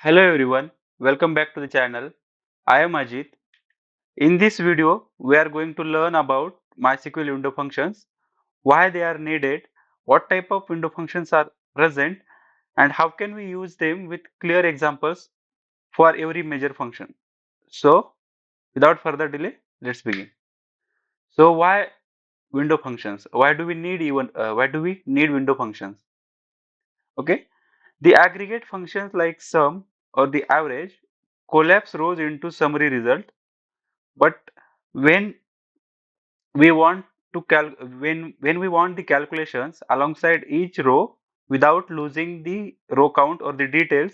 Hello everyone, welcome back to the channel. I am Ajit. In this video, we are going to learn about MySQL window functions, why they are needed, what type of window functions are present, and how can we use them with clear examples for every major function. So, without further delay, let's begin. So, why window functions? Why do we need window functions? Okay, the aggregate functions like sum or the average collapse rows into summary result. But when we want when we want the calculations alongside each row without losing the row count or the details,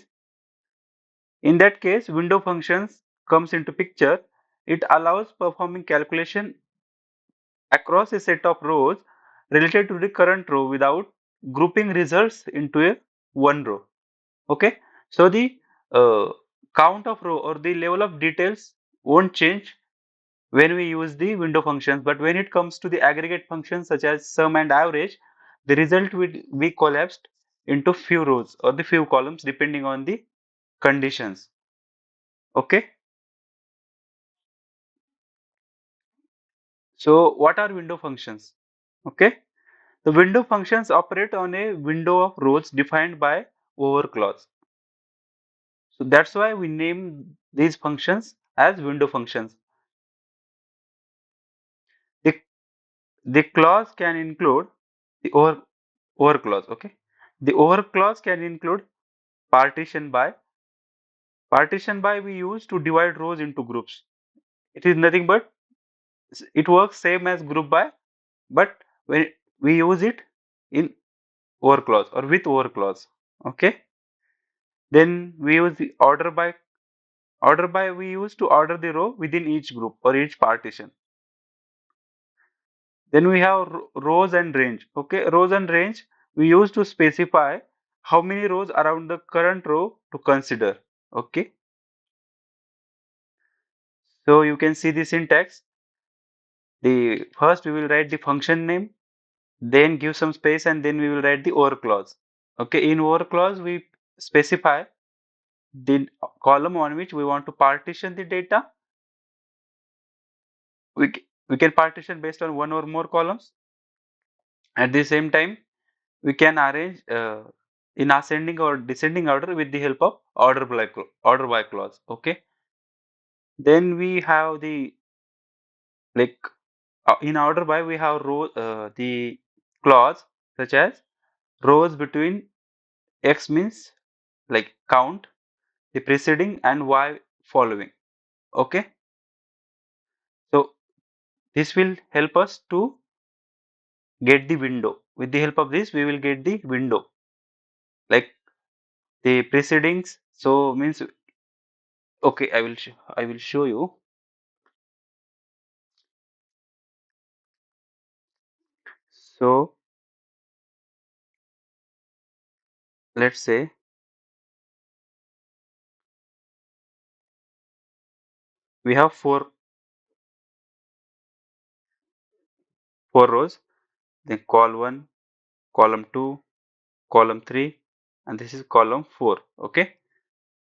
in that case window functions comes into picture. It allows performing calculation across a set of rows related to the current row without grouping results into a one row. Okay, so the uh, count of row or the level of details won't change when we use the window functions, but when it comes to the aggregate functions such as sum and average, the result will be collapsed into few rows or the few columns depending on the conditions. Okay, so what are window functions? Okay, the window functions operate on a window of rows defined by over clause. So that's why we name these functions as window functions. The, the clause can include the over clause. Okay, the over clause can include partition by. Partition by we use to divide rows into groups. It is nothing but it works same as group by, but when we use it in over clause or with over clause. Okay. Then we use the order by. Order by we use to order the row within each group or each partition. Then we have rows and range. Okay, rows and range we use to specify how many rows around the current row to consider. Okay, so you can see the syntax. The first we will write the function name, then give some space, and then we will write the or clause. Okay, in or clause we specify the column on which we want to partition the data. We can partition based on one or more columns. At the same time, we can arrange in ascending or descending order with the help of order by clause. Okay, then we have the like in order by we have the clause such as rows between x means like count, the preceding, and y following. Okay, so this will help us to get the window. With the help of this we will get the window like the precedings. So means okay, I will show you. So let's say we have four rows, then column 1, column 2, column 3, and this is column 4. Okay,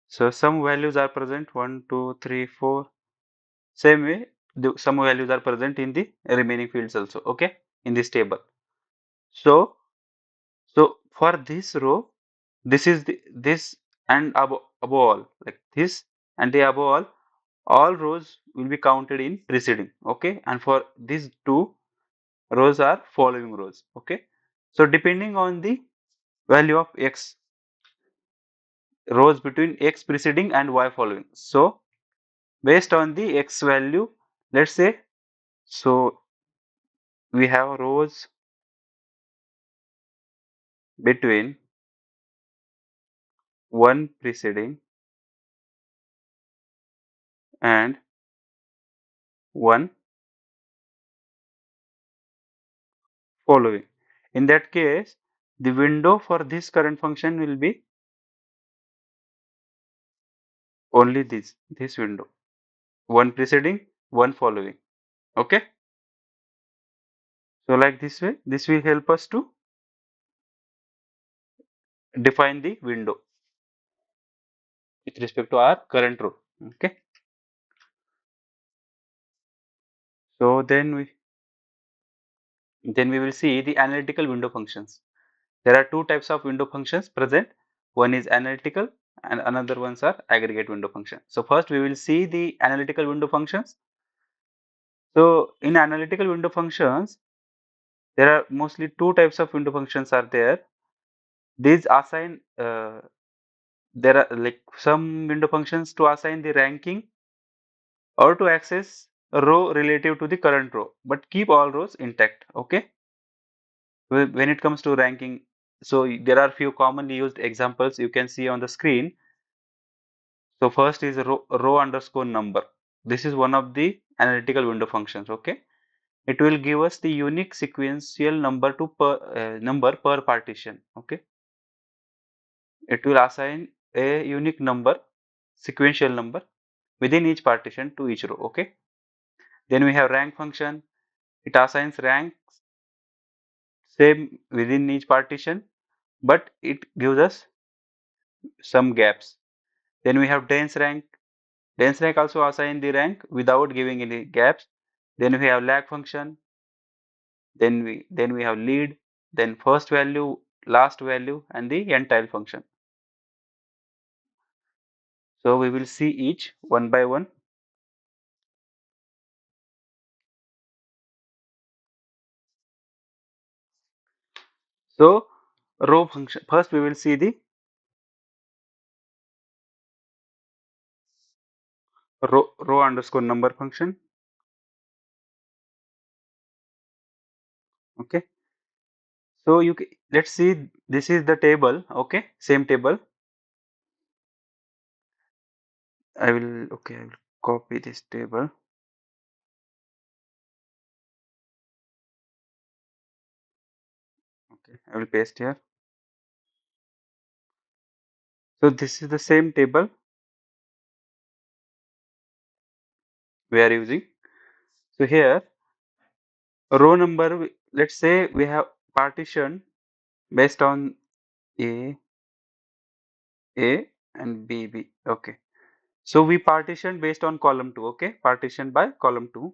so some values are present 1 2 3 4. Same way some values are present in the remaining fields also. Okay, in this table. So so for this row, this is this, and above all like this, and the above all rows will be counted in preceding. Okay, and for these two rows are following rows. Okay, so depending on the value of x, rows between x preceding and y following. So based on the x value, let's say, so we have rows between 1 preceding and 1 following. In that case, the window for this current function will be only this window, 1 preceding, 1 following. Okay, so like this way, this will help us to define the window. respect to our current row. Okay. So then we will see the analytical window functions. There are two types of window functions present. One is analytical and another ones are aggregate window function. So first we will see the analytical window functions. So in analytical window functions, there are mostly two types of window functions are there. These assign there are like some window functions to assign the ranking or to access a row relative to the current row, but keep all rows intact. Okay. When it comes to ranking, so there are few commonly used examples you can see on the screen. So first is row underscore number. This is one of the analytical window functions. Okay, it will give us the unique sequential number to number per partition. Okay, it will assign a unique number, sequential number within each partition to each row. Okay, then we have rank function. It assigns ranks same within each partition, but it gives us some gaps. Then we have dense rank. Dense rank also assign the rank without giving any gaps. Then we have lag function. Then we have lead. Then first value, last value, and the NTILE function. So we will see each one by one. So row function. First we will see the row underscore number function. Okay. So let's see, this is the table. Okay, same table. I will copy this table. Okay, I will paste here. So this is the same table we are using. So here row number, let's say we have partition based on A, A and B, B. Okay. So we partition based on column 2. Okay. Partition by column 2.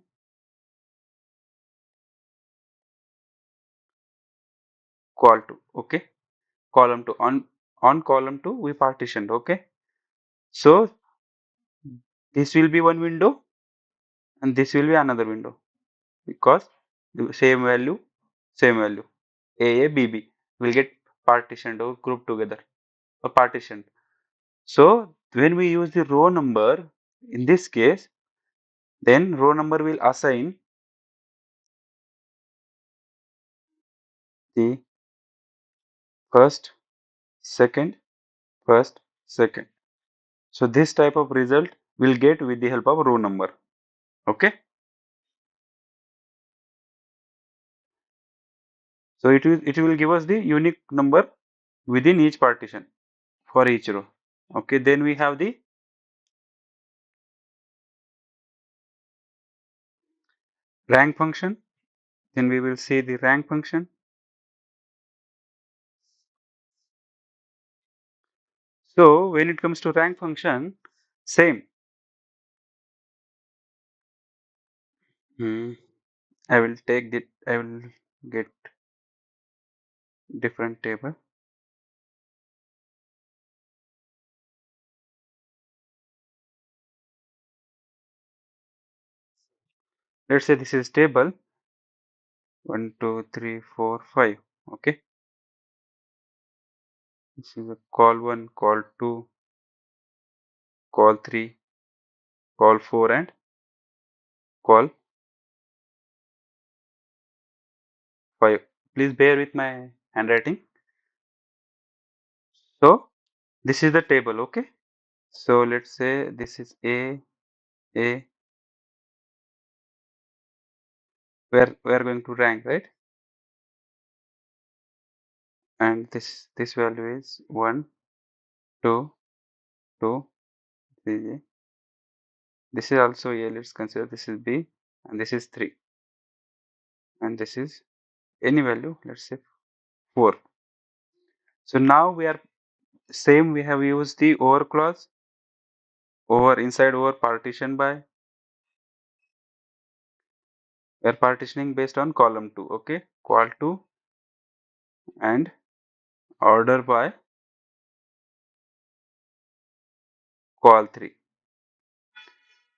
Call 2. Okay. Column 2. On column 2 we partitioned. Okay. So this will be one window and this will be another window because the same value. A, B, B will get partitioned or grouped together or partitioned. So when we use the row number in this case, then row number will assign the first, second, first, second. So this type of result will get with the help of row number. Okay. So it will give us the unique number within each partition for each row. Okay. Then we have the rank function. Then we will see the rank function. So when it comes to rank function, same. Hmm. I will take the, I will get different table. Let's say this is table 1, 2, 3, 4, 5. Okay. This is a call 1, call 2, call 3, call 4 and call 5. Please bear with my handwriting. So this is the table. Okay. So let's say this is A. We are going to rank, right? And this value is 1, 2, 2, 3. This is also A. Let's consider this is B and this is 3. And this is any value, let's say 4. So now we are same, we have used the over clause over partition by, we are partitioning based on column 2, okay, col 2 and order by col 3.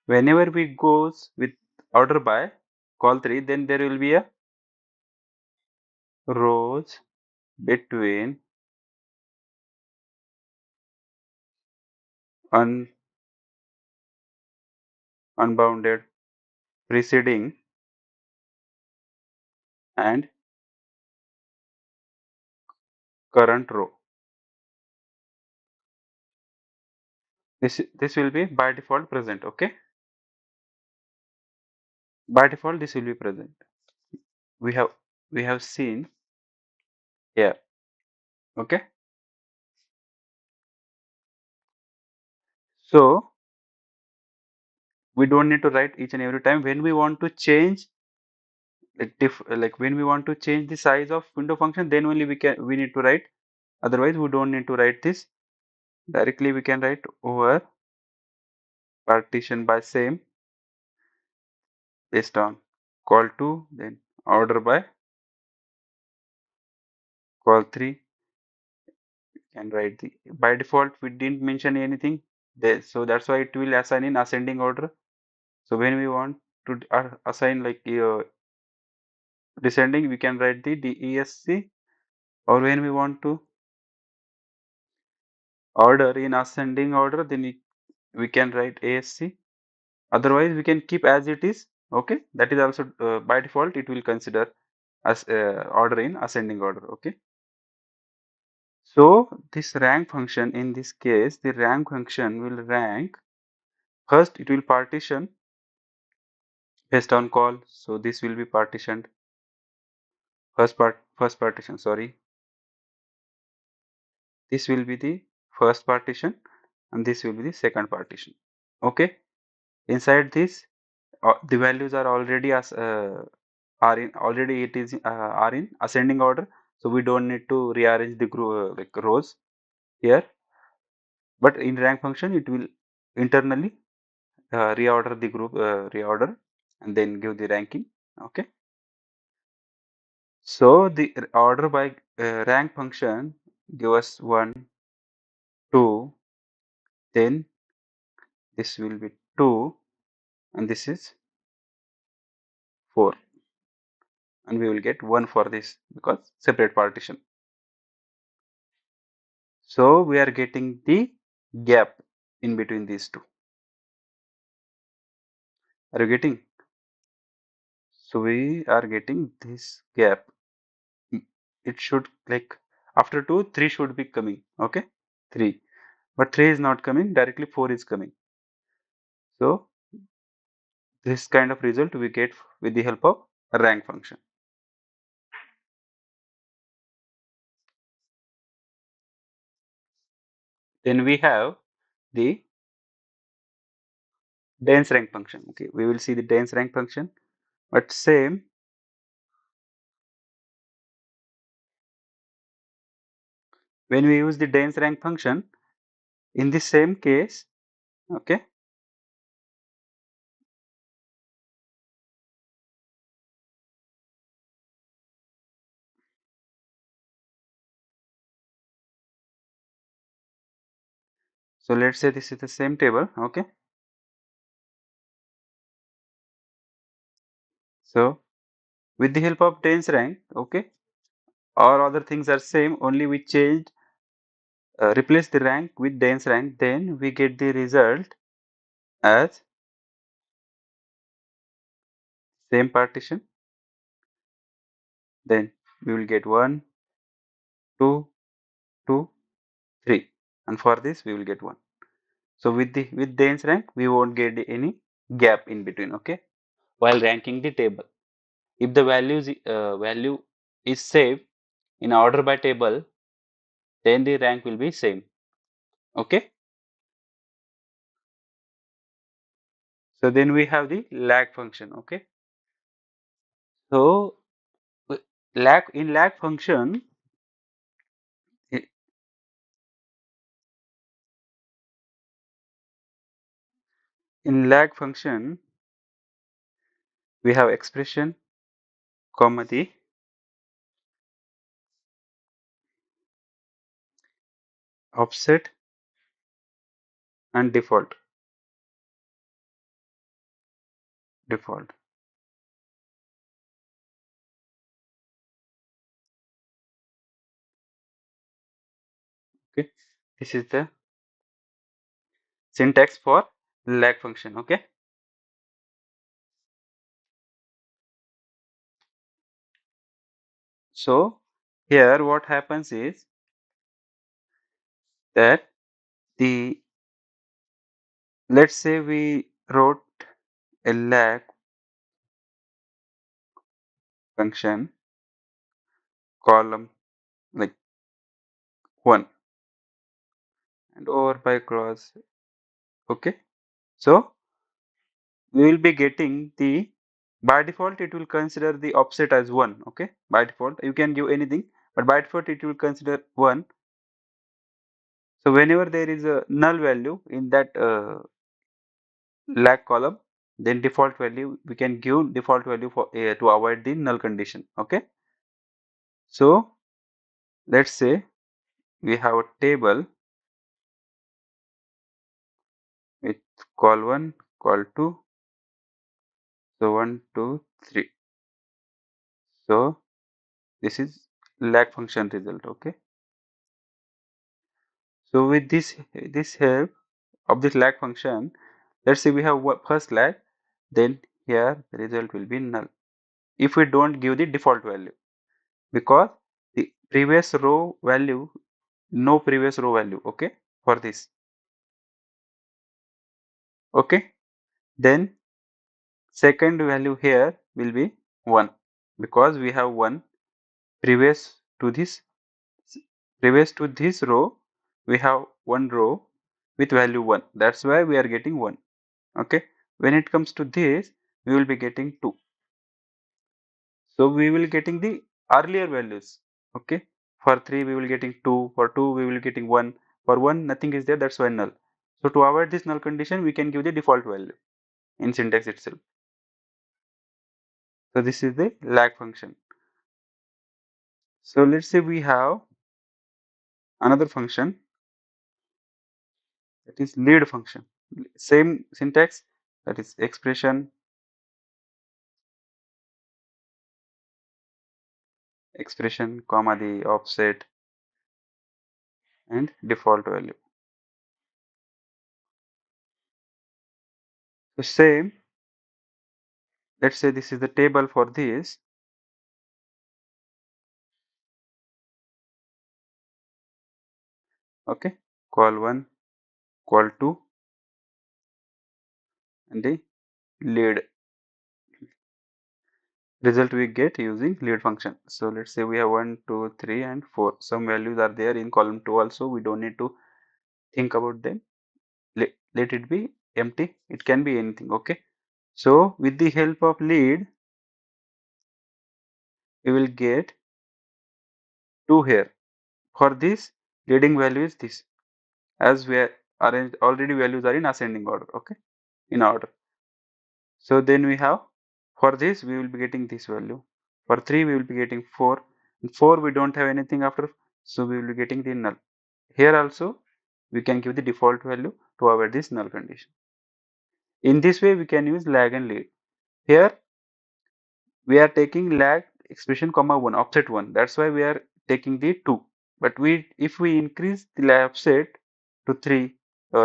Whenever we goes with order by col 3, then there will be a rows between un unbounded preceding and current row. This will be by default present, okay? By default this will be present. We have seen here, okay? So we don't need to write each and every time when we want to change like when we want to change the size of window function, then only we need to write. Otherwise we don't need to write this. Directly we can write over partition by same based on call 2, then order by call 3, and write the by default we didn't mention anything there, so that's why it will assign in ascending order. So when we want to assign like descending, we can write the DESC, or when we want to order in ascending order, then we can write ASC. Otherwise we can keep as it is, okay? That is also by default it will consider as order in ascending order, okay? So this rank function, in this case the rank function will rank. First it will partition based on call, so this will be partitioned. First partition, sorry, this will be the first partition and this will be the second partition, okay? Inside this the values are already as are in already it is are in ascending order, so we don't need to rearrange the like rows here, but in rank function it will internally reorder the group, reorder and then give the ranking, okay? So the order by rank function give us 1, 2, then this will be 2 and this is 4, and we will get 1 for this because separate partition. So we are getting the gap in between these two. Are you getting? So we are getting this gap. It should like after 2, 3 should be coming, okay? 3, but 3 is not coming, directly 4 is coming. So this kind of result we get with the help of rank function. Then we have the dense rank function, okay? We will see the dense rank function, but same when we use the dense rank function in the same case, okay? So let's say this is the same table, okay? So with the help of dense rank, okay, all other things are same, only we changed replace the rank with dense rank, then we get the result as same partition, then we will get 1, 2, 2, 3, and for this we will get 1. So with dense rank we won't get any gap in between, okay, while ranking the table. If the value is saved in order by table, then the rank will be same, okay? So then we have the lag function, okay? So lag function, In lag function, we have expression, comma the offset and default. Okay, this is the syntax for lag function. Okay, so here what happens is that the let's say we wrote a lag function column like 1 and over by cross. Okay, so we will be getting the, by default it will consider the offset as 1. Okay, by default you can give anything, but by default it will consider 1. So whenever there is a null value in that lag column, then default value we can give default value for to avoid the null condition. Okay, so let's say we have a table with call 1, call 2, so 1 2 3. So this is lag function result. Okay, so with this help of this lag function, let's say we have first lag, then here the result will be null if we don't give the default value, because the previous row value, no previous row value. Okay, for this. Okay, then second value here will be 1, because we have 1 previous to this, row we have one row with value 1, that's why we are getting 1. Okay, when it comes to this we will be getting 2, so we will getting the earlier values. Okay, for 3 we will getting 2, for 2 we will getting 1, for 1 nothing is there, that's why null. So to avoid this null condition we can give the default value in syntax itself. So this is the lag function. So let's say we have another function, that is lead function. Same syntax, that is expression, comma the offset and default value. So same, let's say this is the table for this. Okay, call 1, call 2 and the lead result we get using lead function. So let's say we have 1 2 3 and 4, some values are there in column 2 also, we don't need to think about them. Let it be empty, it can be anything. Okay, so with the help of lead we will get 2 here. For this leading value is this, as we are arranged already, values are in ascending order. Okay, in order. So then we have, for this we will be getting this value, for 3 we will be getting 4, and 4 we don't have anything after, so we will be getting the null. Here also we can give the default value to avoid this null condition. In this way we can use lag and lead. Here we are taking lag expression comma 1, offset 1, that's why we are taking the 2, but we, if we increase the lag offset to 3,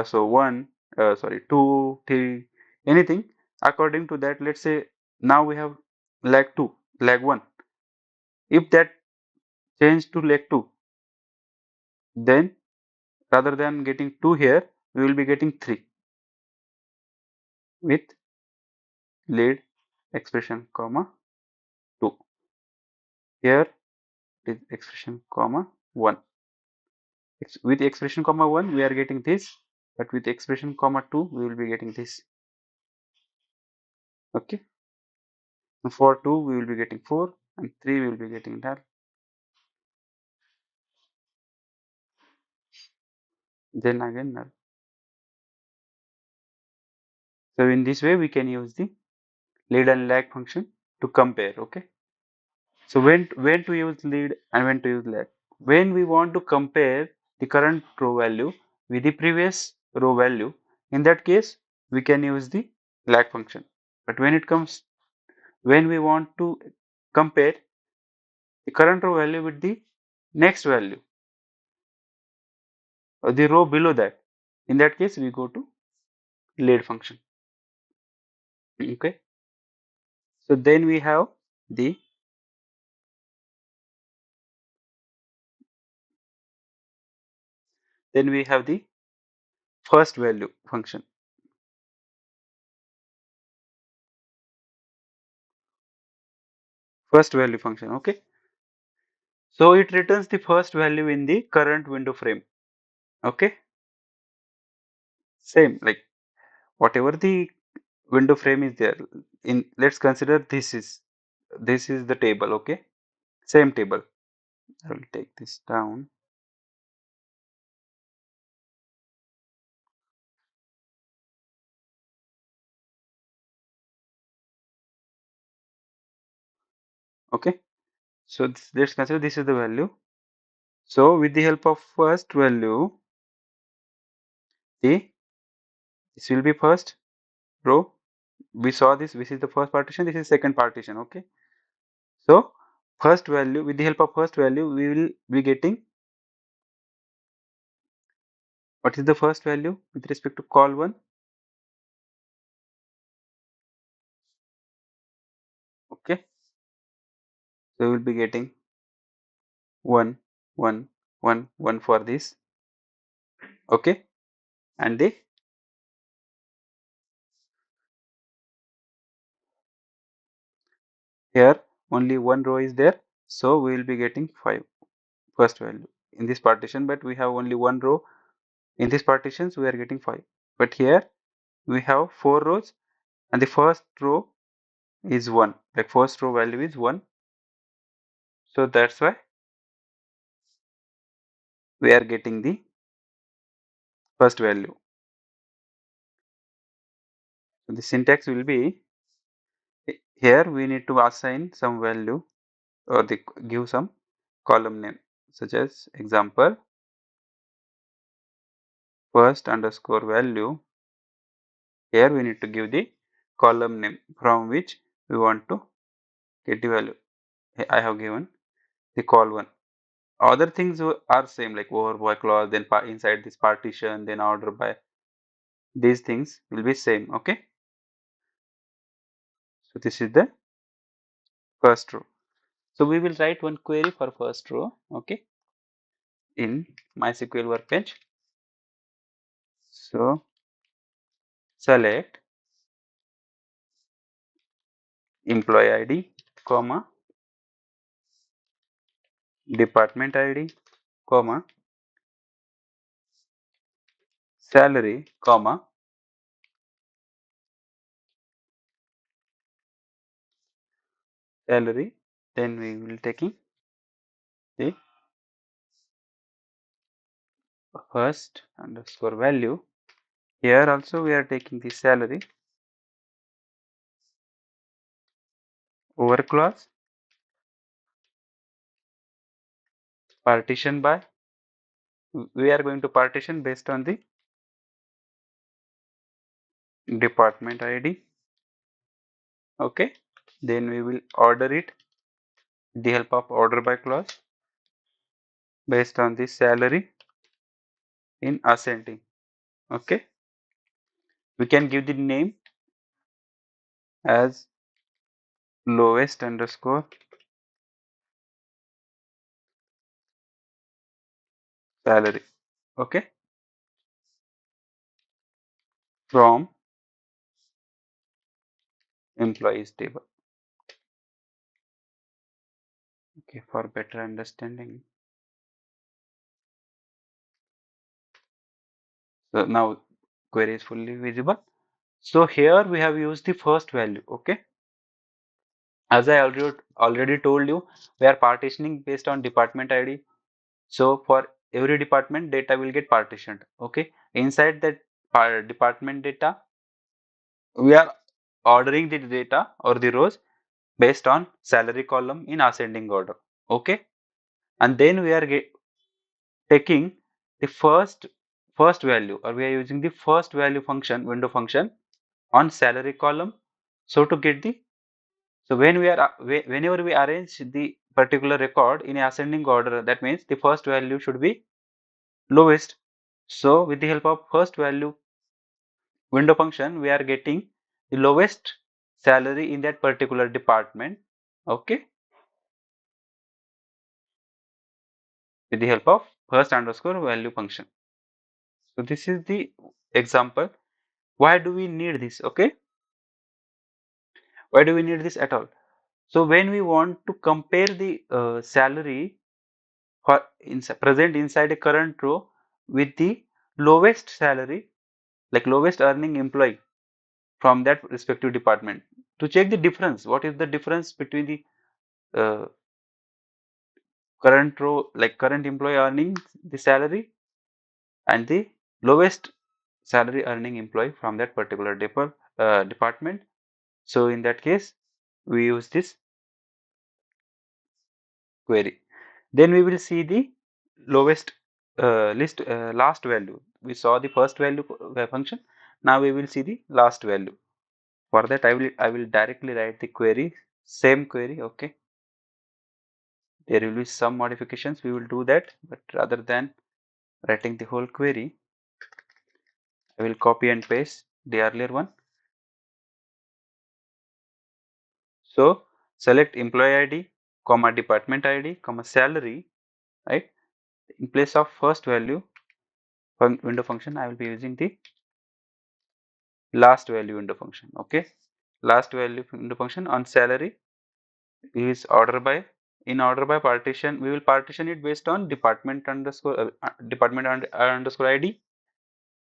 so 1, sorry 2 3, anything according to that, let's say now we have lag 2, lag 1, if that change to lag 2, then rather than getting 2 here we will be getting 3 with lead expression comma 2. Here is expression comma 1. With expression comma 1 we are getting this, but with expression comma 2 we will be getting this. Okay, and for 2 we will be getting 4 and 3 we will be getting that, then again null. So in this way we can use the lead and lag function to compare. Okay. So when to use lead and when to use lag? When we want to compare the current row value with the previous row value, in that case we can use the lag function. But when we want to compare the current row value with the next value or the row below that, in that case we go to lead function. Okay. So then we have the first value function. First value function. Okay. So it returns the first value in the current window frame. Okay. Same like whatever the window frame is there in, let's consider this is the table. Okay. Same table. I will take this down. Okay. So let's consider this is the value. So with the help of first value, the this will be first row. We saw this is the first partition, this is second partition. Okay. So first value, with the help of first value, we will be getting what is the first value with respect to call 1. Okay. So we will be getting 1 1 1 1 for this. Okay. And the here only one row is there, so we will be getting 5 first value in this partition, but we have only one row. In this partitions we are getting 5, but here we have 4 rows and the first row is 1, like first row value is 1. So that's why we are getting the first value. So the syntax will be, here we need to assign some value or give some column name, such as example first underscore value. Here we need to give the column name from which we want to get the value. I have given the call one. Other things are same, like over by clause, then inside this partition, then order by. These things will be same. Okay. So this is the first row. So we will write one query for first row. Okay. In MySQL workbench. So select employee ID, comma, department ID, comma, salary, comma, salary. Then we will taking the first underscore value. Here also we are taking the salary over clause, partition by. We are going to partition based on the department ID. Okay. Then we will order it with the help of order by clause based on the salary in ascending. Okay. We can give the name as lowest underscore salary. Okay. From employees table. Okay. For better understanding. So now query is fully visible. So here we have used the first value. Okay. As I already told you, we are partitioning based on department ID. So for every department, data will get partitioned. Okay. Inside that department data, we are ordering the data or the rows based on salary column in ascending order. Okay, and then we are taking the first value, or we are using the first value function, window function, on salary column. So to get the, so when we are whenever we arrange the particular record in ascending order, that means the first value should be lowest. So with the help of first value window function, we are getting the lowest salary in that particular department. Okay, with the help of first underscore value function. So this is the example. Why do we need this? Okay, why do we need this at all? So when we want to compare the salary for present inside a current row with the lowest salary, like lowest earning employee from that respective department, to check the difference, what is the difference between the uh, current row, like current employee earning the salary, and the lowest salary earning employee from that particular department. So in that case, we use this query. Then we will see the lowest last value. We saw the first value function. Now we will see the last value. For that, I will directly write the query, same query. Okay, there will be some modifications. We will do that, but rather than writing the whole query, I will copy and paste the earlier one. So select employee ID, comma department ID, comma salary. Right, in place of first value window function, I will be using the last value window function. Okay, last value window function on salary is order by. In order by partition, we will partition it based on department underscore underscore ID.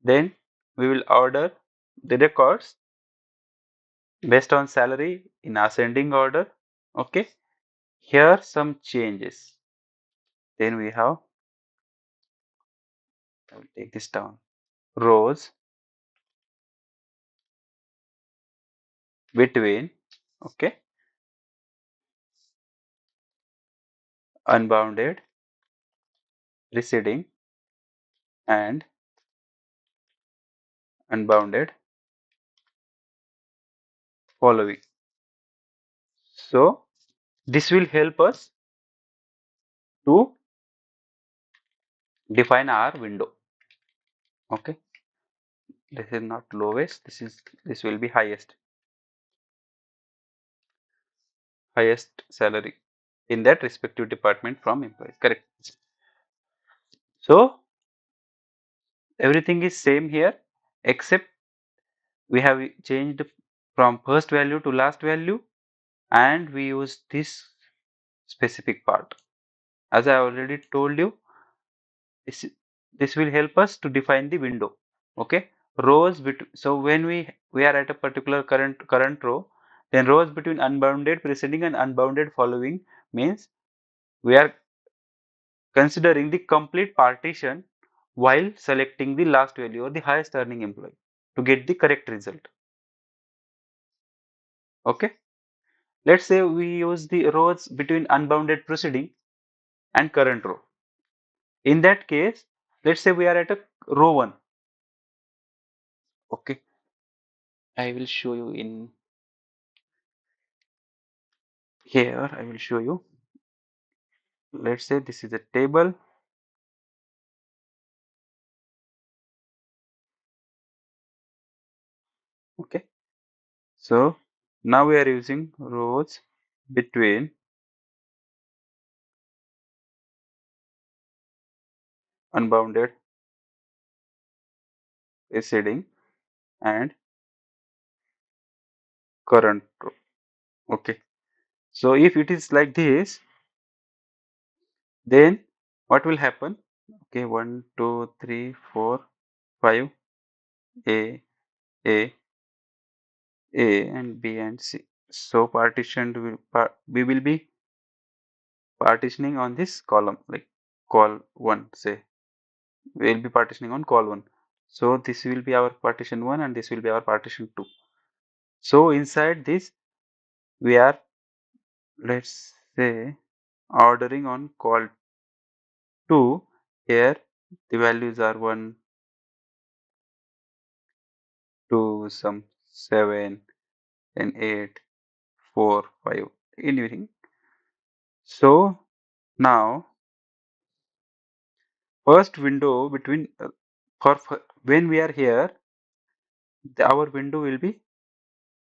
Then we will order the records based on salary in ascending order. Okay, here some changes. Then we have, I will take this down, rows between, okay, unbounded, preceding, and unbounded following. So this will help us to define our window. Okay, this is not lowest, this will be highest salary in that respective department from employees. Correct. So everything is same here, except we have changed from first value to last value, and we use this specific part. As I already told you, this this will help us to define the window. Okay, rows so when we are at a particular current row, then rows between unbounded preceding and unbounded following means we are considering the complete partition while selecting the last value or the highest earning employee to get the correct result. Okay, let's say we use the rows between unbounded preceding and current row. In that case, let's say we are at a row 1. Okay, I will show you in here. I will show you. Let's say this is a table. Okay, so now we are using rows between unbounded preceding and current row. Okay, so if it is like this, then what will happen? Okay, 1 2 3 4 5, a a a and b and c. So partitioned we will be partitioning on this column, like call 1, say we will be partitioning on call 1. So this will be our partition 1 and this will be our partition 2. So inside this we are, let's say, ordering on call 2. Here the values are 1, 2, some 7 and 8, 4, 5, anything. So now first window between for when we are here, our window will be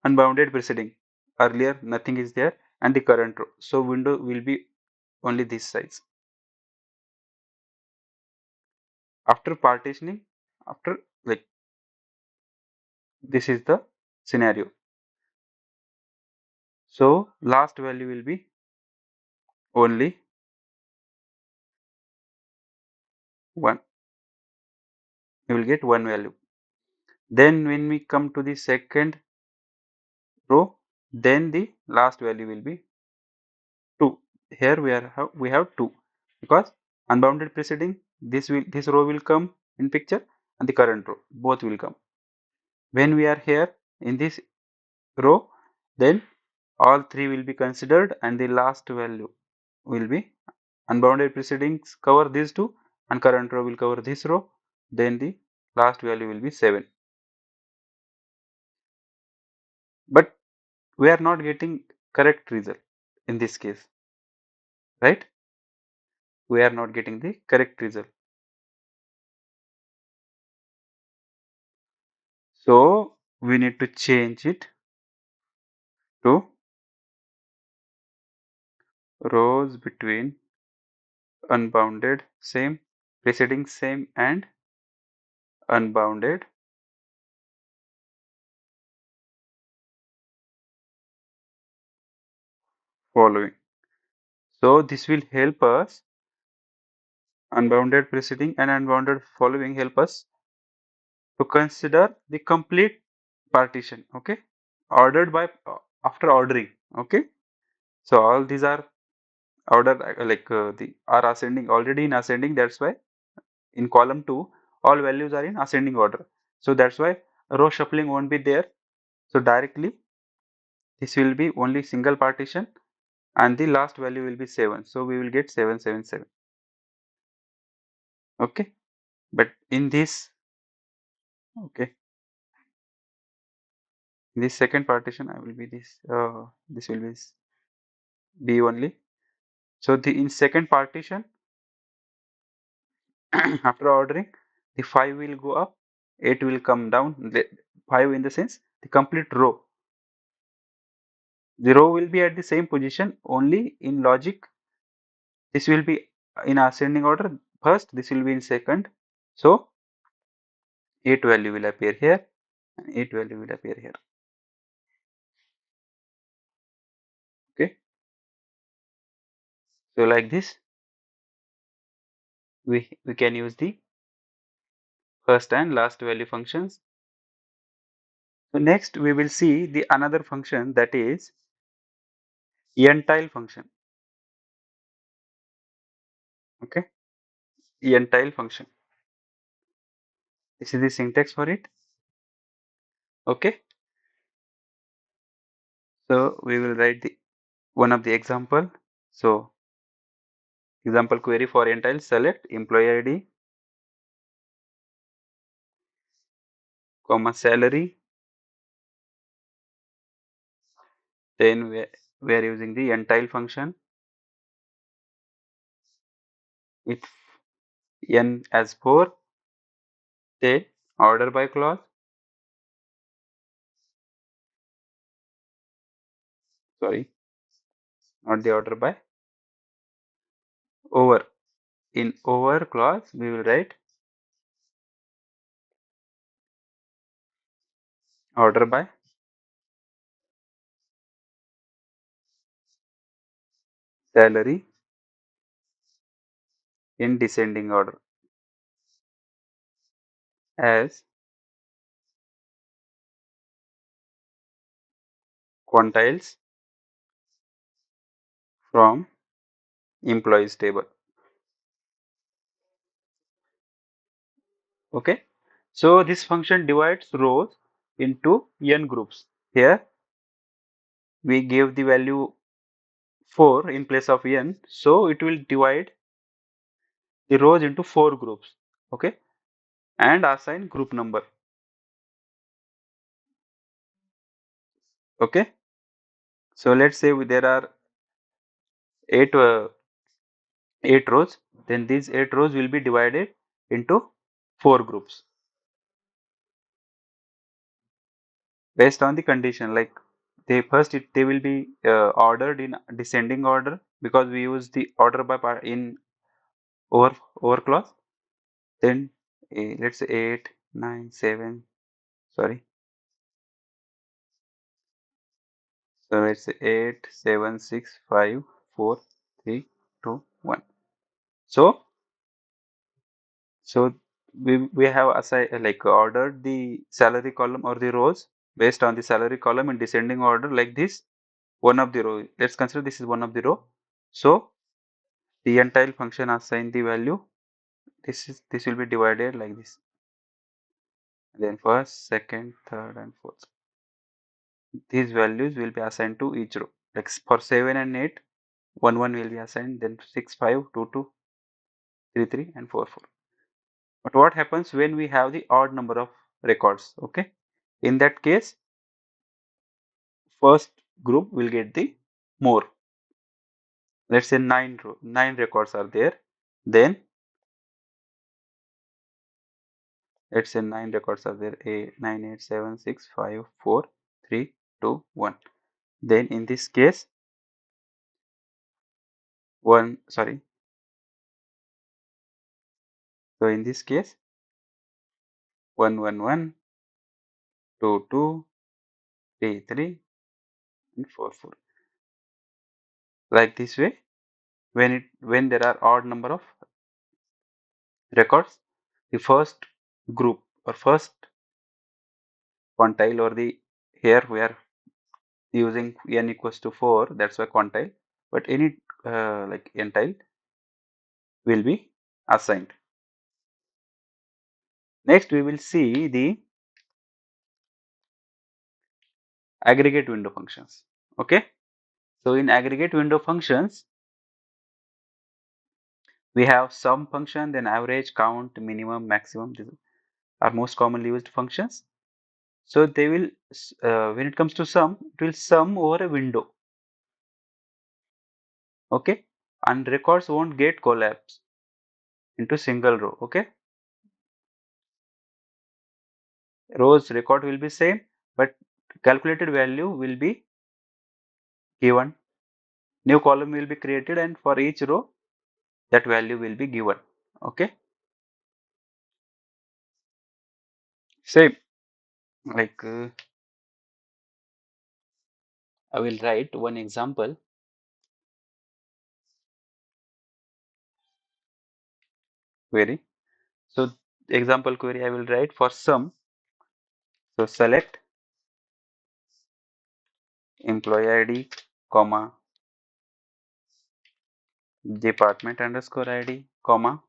unbounded preceding. Earlier nothing is there and the current row. So window will be only this size. After partitioning, after like this is the scenario. So last value will be only 1. You will get one value. Then when we come to the second row, then the last value will be 2. Here we have 2 because unbounded preceding, this row will come in picture and the current row both will come. When we are here in this row, then all three will be considered and the last value will be unbounded precedings cover these two and current row will cover this row. Then the last value will be 7. But we are not getting correct result in this case, right? We are not getting the correct result. So we need to change it to rows between unbounded same, preceding same and unbounded following. So this will help us, unbounded preceding and unbounded following help us to consider the complete partition, okay, ordered by after ordering, okay. So all these are order the are ascending, already in ascending, that's why in column 2 all values are in ascending order. So that's why row shuffling won't be there. So directly this will be only single partition and the last value will be 7. So we will get 777, okay. But in this, okay, in this second partition I will be this will be B only. So the in second partition after ordering, the 5 will go up, 8 will come down, the 5 in the sense the complete row. The row will be at the same position, only in logic this will be in ascending order first, this will be in second. So 8 value will appear here and 8 value will appear here, okay. So like this we can use the first and last value functions. So next we will see the another function, that is NTILE function, okay. NTILE function, this is the syntax for it, okay. So we will write the one of the example. So example query for NTILE, select employee ID, comma salary. Then we are using the NTILE function with n as 4. Then order by clause, sorry, not the order by, over. In over clause we will write order by salary in descending order as quantiles from employees table, okay. So this function divides rows into n groups. here we gave the value 4 in place of n, so it will divide the rows into 4 groups, okay, and assign group number, okay. So let's say there are 8 8 rows, then these 8 rows will be divided into 4 groups based on the condition. Like they will be ordered in descending order because we use the order by part in over clause. Then let's say 8 9 7, sorry, so let's say 8 7 6 5 4 3 2 1. So so we have assigned, like, ordered the salary column or the rows based on the salary column in descending order, like this. One of the row, let's consider this is one of the row. So the NTILE function assign the value. This will be divided like this. Then first, second, third, and fourth. These values will be assigned to each row. Like for 7 and 8, 1 1 will be assigned. Then 6 5 2 2 3 3 and 4 4. But what happens when we have the odd number of records? Okay, in that case, first group will get the more. Let's say 9 records are there. Then let's say 9 records are there. 9 8 7 6 5 4 3 2 1. Then in this case, one sorry. So in this case, 1 1 1 2 2 3 3 and 4 4. Like this way, when there are odd number of records, the first group or first quantile, or the here we are using n equals to 4, that's why quantile, but any like entile will be assigned. Next we will see the aggregate window functions. Okay, so in aggregate window functions we have sum function, then average, count, minimum, maximum. These are most commonly used functions. So they will when it comes to sum, it will sum over a window, okay, and records won't get collapsed into single row. Okay, rows record will be same, but calculated value will be given. New column will be created, and for each row that value will be given. Okay, same, like I will write one example query. So example query I will write for sum. So select employee ID, comma, department underscore ID, comma,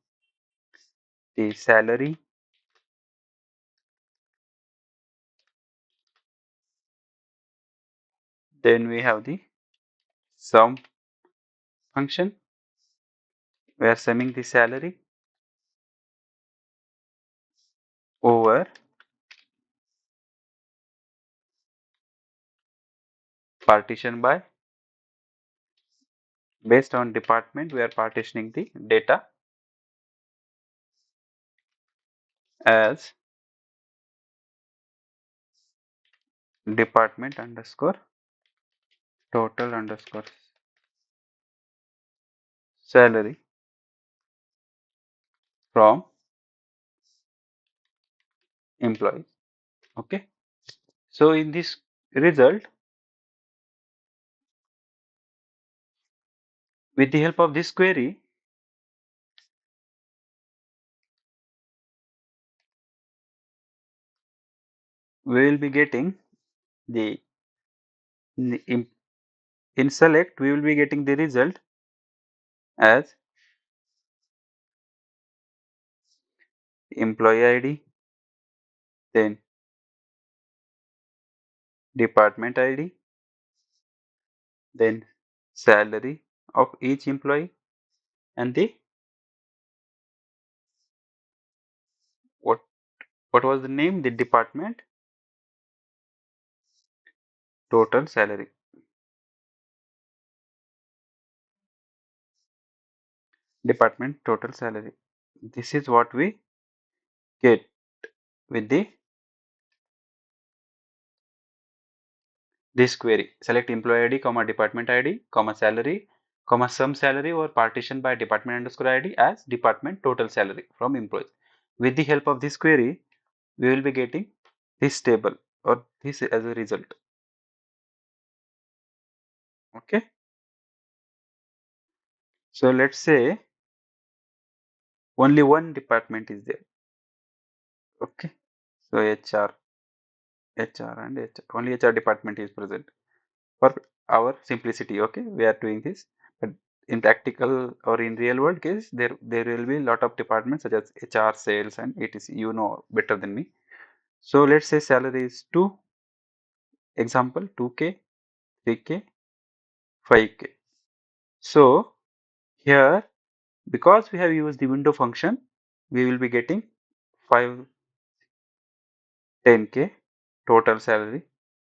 the salary, then we have the sum function. We are summing the salary over partition by. Based on department, we are partitioning the data as department underscore total underscore salary from employees. Okay, so in this result, with the help of this query, we will be getting the in, in select we will be getting the result as employee ID, then department ID, then salary of each employee, and the what what was the name? The department total salary. Department total salary. This is what we get with this query. Select employee ID, comma department ID, comma salary, comma sum salary or partition by department underscore ID as department total salary from employees. With the help of this query, we will be getting this table or this as a result. Okay. So let's say only one department is there. Okay. So HR and HR. Only HR department is present. For our simplicity, okay, we are doing this. But in practical or in real world case, there will be a lot of departments such as HR, sales, and etc. You know better than me. So let's say salary is 2. Example 2K, 3K, 5K. So here, because we have used the window function, we will be getting 5, 10K total salary,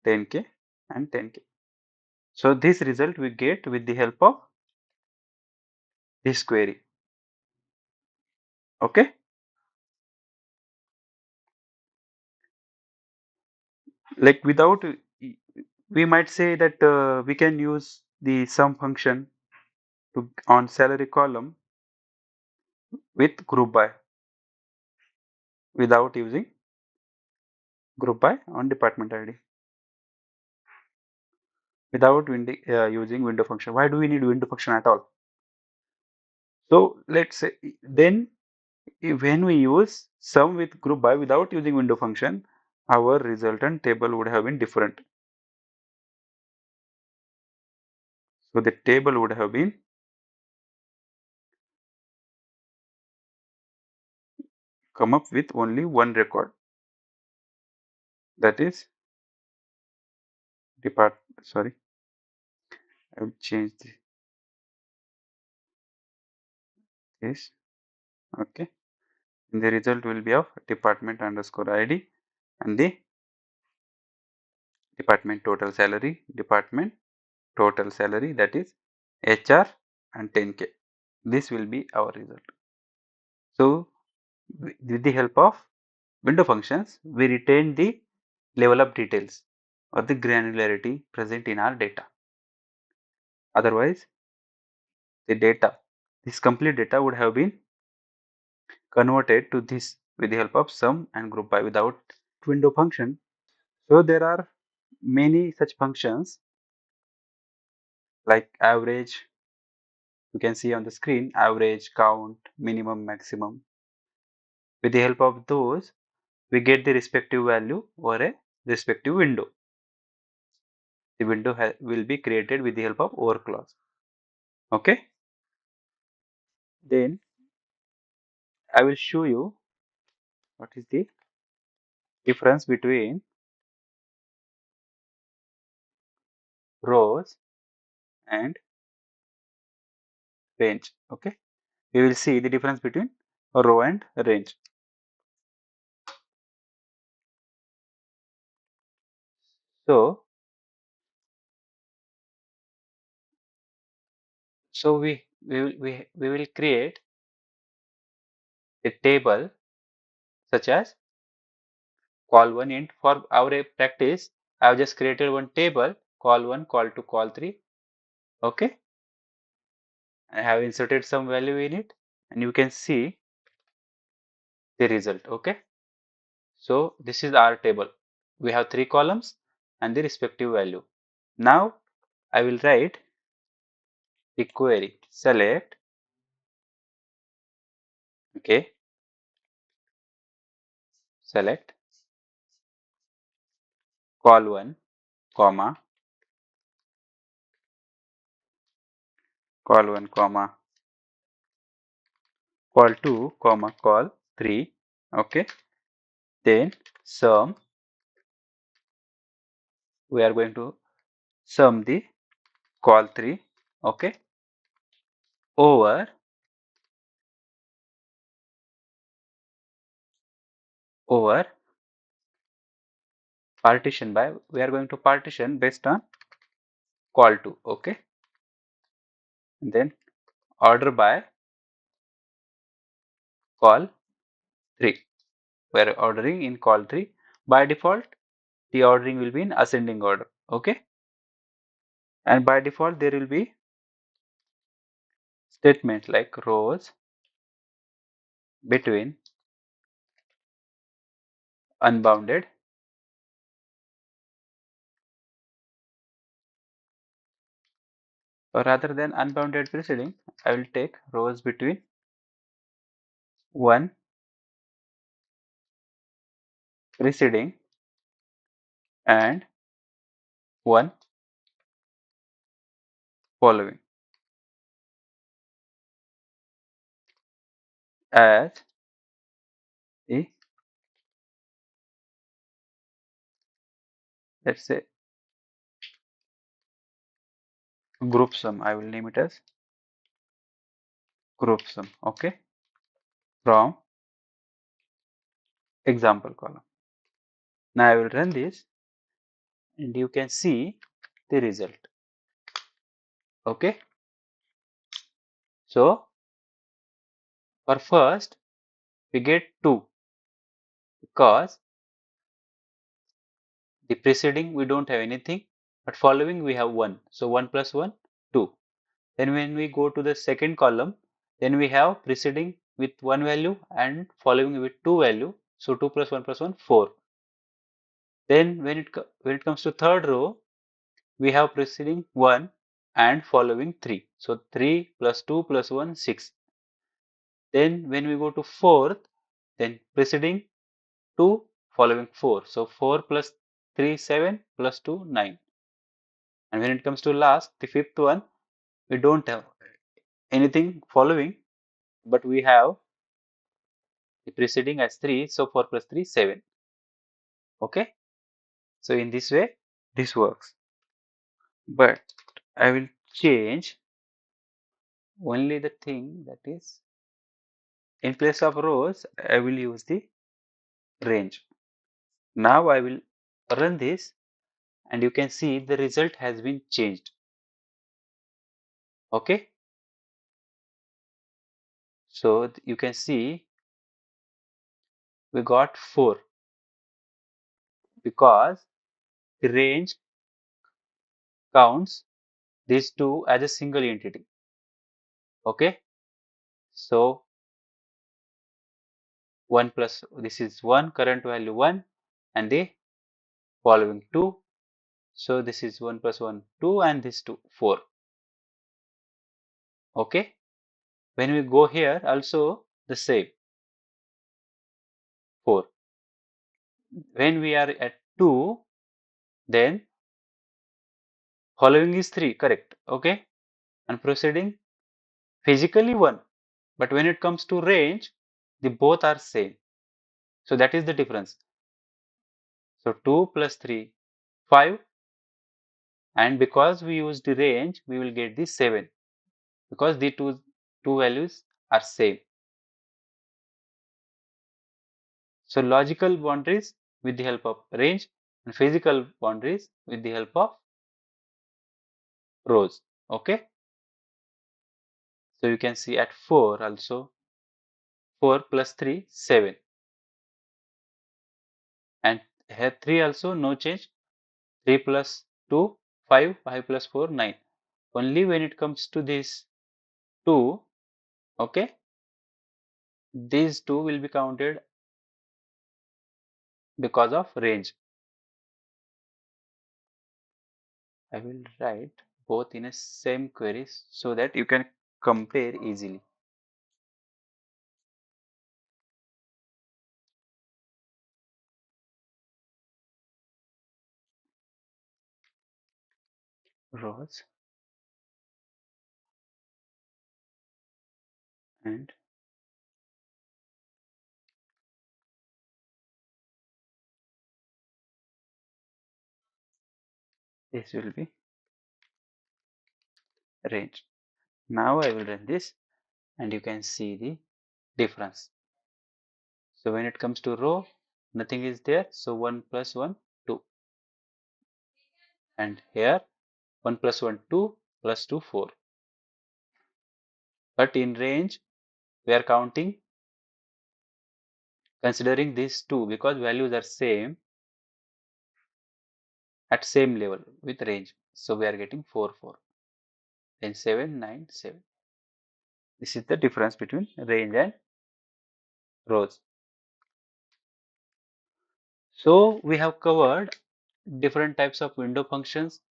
10K and 10K. So this result we get with the help of this query. Okay. Like without, we might say that we can use the sum function to on salary column with group by without using group by on department ID without using window function. Why do we need window function at all? So let's say then when we use sum with group by without using window function, our resultant table would have been different. So the table would have been come up with only one record, that is sorry, I will change this. Okay, and the result will be of department underscore ID and the department total salary, that is HR and 10K. This will be our result. So with the help of window functions, we retain the level of details or the granularity present in our data. Otherwise, this complete data would have been converted to this with the help of sum and group by without window function. So there are many such functions like average. You can see on the screen average, count, minimum, maximum. With the help of those, we get the respective value or a respective window. The window will be created with the help of OR clause. Okay. Then I will show you what is the difference between rows and range. Okay. We will see the difference between a row and range. So, we will create a table such as call1 int. For our practice, I have just created one table, call1, call2, call3. Okay. I have inserted some value in it and you can see the result. Okay. So this is our table. We have 3 columns and the respective value. Now I will write the query select, okay, select call1 comma call1 comma call2 comma call3. Okay. Then sum we are going to sum the call 3, okay, over partition by, we are going to partition based on call 2, okay, and then order by call 3. We are ordering in call 3. By default, the ordering will be in ascending order, okay, and by default there will be statements like rows between unbounded or rather than unbounded preceding, I will take rows between 1 preceding and 1 following as a, let's say, group sum. I will name it as group sum, okay, from example column. Now I will run this and you can see the result, okay. So for first we get 2 because the preceding we don't have anything, but following we have 1. So 1 plus 1, 2. Then when we go to the second column, then we have preceding with 1 value and following with 2 value. So 2 plus 1, 4. Then when it comes to third row, we have preceding 1 and following 3. So 3 plus 2 plus 1, 6. Then when we go to fourth, then preceding 2 following 4. So 4 plus 3, 7 plus 2, 9. And when it comes to last, the fifth one, we don't have anything following, but we have the preceding as 3. So 4 plus 3, 7. Okay. So in this way, this works. But I will change only the thing that is in place of rows, I will use the range. Now I will run this and you can see the result has been changed. Okay. So you can see we got 4 because the range counts these two as a single entity. Okay. So 1 plus, this is 1, current value 1 and the following 2. So this is 1 plus 1, 2 and this 2, 4. Okay. When we go here also the same 4. When we are at 2, then following is 3, correct. Okay. And proceeding physically 1. But when it comes to range, the both are same. So that is the difference. So 2 plus 3, 5. And because we use the range, we will get the 7 because the two values are same. So logical boundaries with the help of range and physical boundaries with the help of rows. Okay. So you can see at 4 also 4 plus 3, 7. And here 3 also no change. 3 plus 2, 5, 5 plus 4, 9. Only when it comes to this 2, okay, these 2 will be counted because of range. I will write both in a same queries so that you can compare easily. Rows and This will be range. Now I will run this and you can see the difference. So when it comes to row, nothing is there. So 1 plus 1, 2. And here 1 plus 1, 2 plus 2, 4. But in range, we are counting considering these two because values are same at same level with range. So we are getting 4, 4. Then 7, 9, 7. This is the difference between range and rows. So we have covered different types of window functions.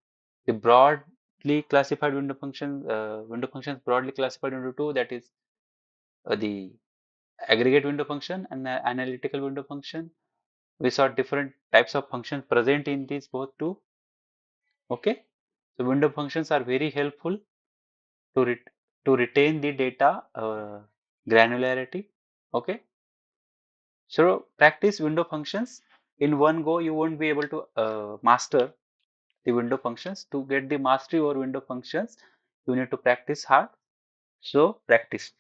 The broadly classified window functions broadly classified into two, that is the aggregate window function and the analytical window function. We saw different types of functions present in these both two. Okay, so window functions are very helpful to retain the data granularity. Okay, so practice window functions in one go. You won't be able to master the window functions. To get the mastery over window functions, you need to practice hard. So practice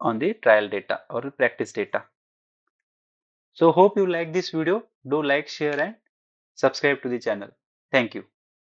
on the trial data or practice data. So hope you like this video. Do like, share and subscribe to the channel. Thank you.